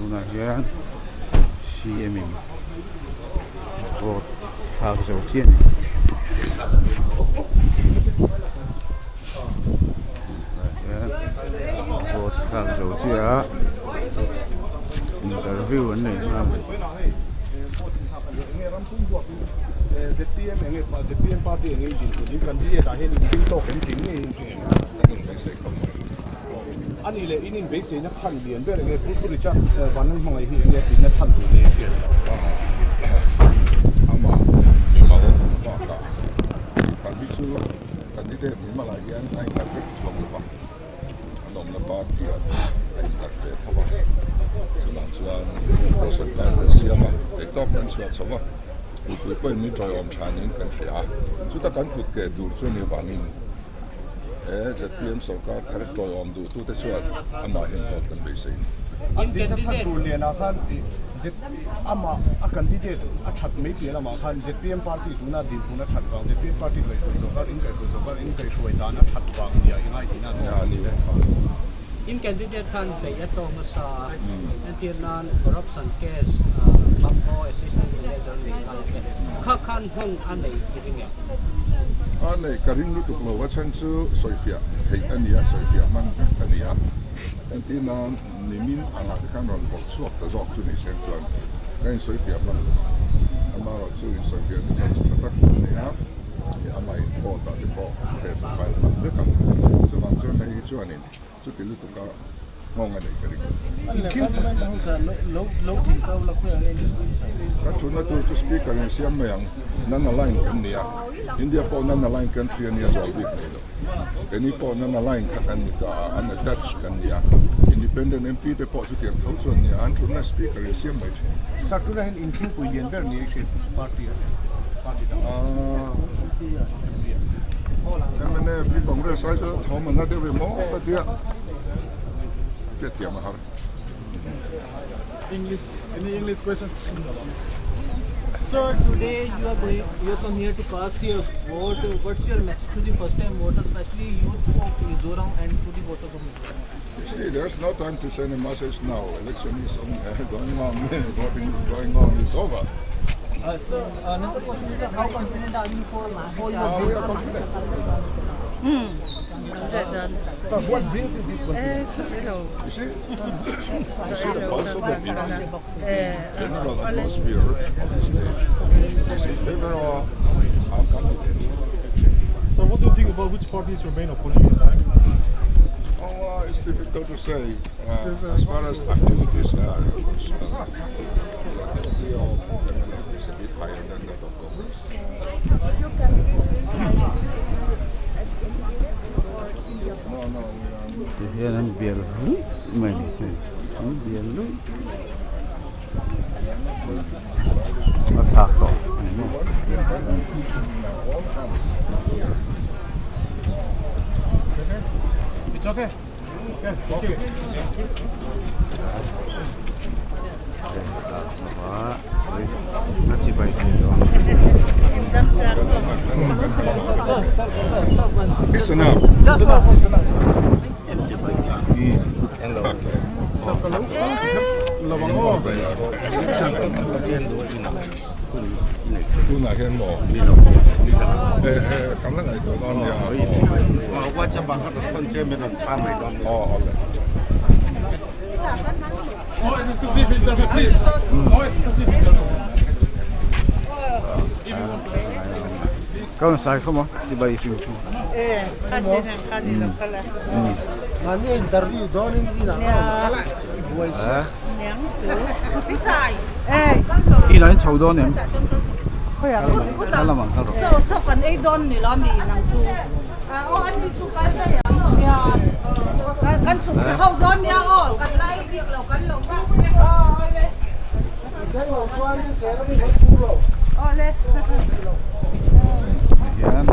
Tuna hian CMM vot Aizawl chian vot Aizawl chia interview an nei ZPM ZPM party engaging kan dia dah hen in to kan ting ni ani le in base na chan lian be nge pu ri cha wan hmang ai hi nge pi na chan tu ne ama ni ma ba ka kan bi chu kan ni de ni ma la yan ai ka ke chu ba nom na ba ki ai ka ke thawa chu la chuan ko sa ka siama e top kan chu chawa ku ko ni try om chanin kan fia chu ta kan put ke dur chu ni wanin ZPM sarkar thar try om du tu te chuan ama hin ko kan be sein an din chan tu lian a khan z ama a candidate a that mai pi lama khan ZPM party tuna din tuna that wang ZPM party lai so kar in kai shoi dan a that wang ya ingai tina ya ni in candidate khan fe ya to masa INTHLAN corruption case bangko assistant manager ni kha khan hung anei giving anei karin lu tuk lo wachan chu soifia hei ania soifia man ania INTHLAN nimin anga kan ron bok suak ta jok chu ni sen chuan kain soifia man ama ro chu in soifia ni chan chu tak ni ha ama in po ta de po he sa file man de kam so man chu nei chu anin chu ti lu tuk ka mong anei karin ka chu na tu chu speaker ni siam mayang nan line kan nia India po nan line country ni Aizawl bit nei lo any po nan line kan ta an Dutch kan nia independent MP te po chu tiang thau chuan nia an thun na speaker ni siam mai sa tu na hen in king pu yen ber ni party da Emene pi Congress sai to thom na de mo pa dia ke tia ma har Any English question? So today you come here to cast your vote. What's your message to the first time voters, especially youth of Mizoram and to the voters of Mizoram? See, there's no time to send a message now. Election is going on. Voting is going on. It's over. So another question is how confident are you for We are confident. So what brings you this confidence? You see the pulse of the people, general atmosphere of the state is in favor of our candidate. So what do you think about which parties remain opponent this time? Oh, it's difficult to say. As far as activities are concerned, the is a bit higher than that of Congress. No, hian an bial lu mai ni an bial lu a thak to It's okay. Yeah, okay. na chi bai ni do It's enough. Tu na hian mo. Kam la ngai to don ya. Wa cha ba ka ton che me don cha mai don. Oh, okay. No exclusive interview, please. No exclusive interview. Kau sai không chi bai chu Ngani interview don in na. i lai chau do ne Kala la mang ka ro so kan ei don ni lo mi nang tu an ni su kai da ya kan su hau don ya kan lai việc lo kan lo le hian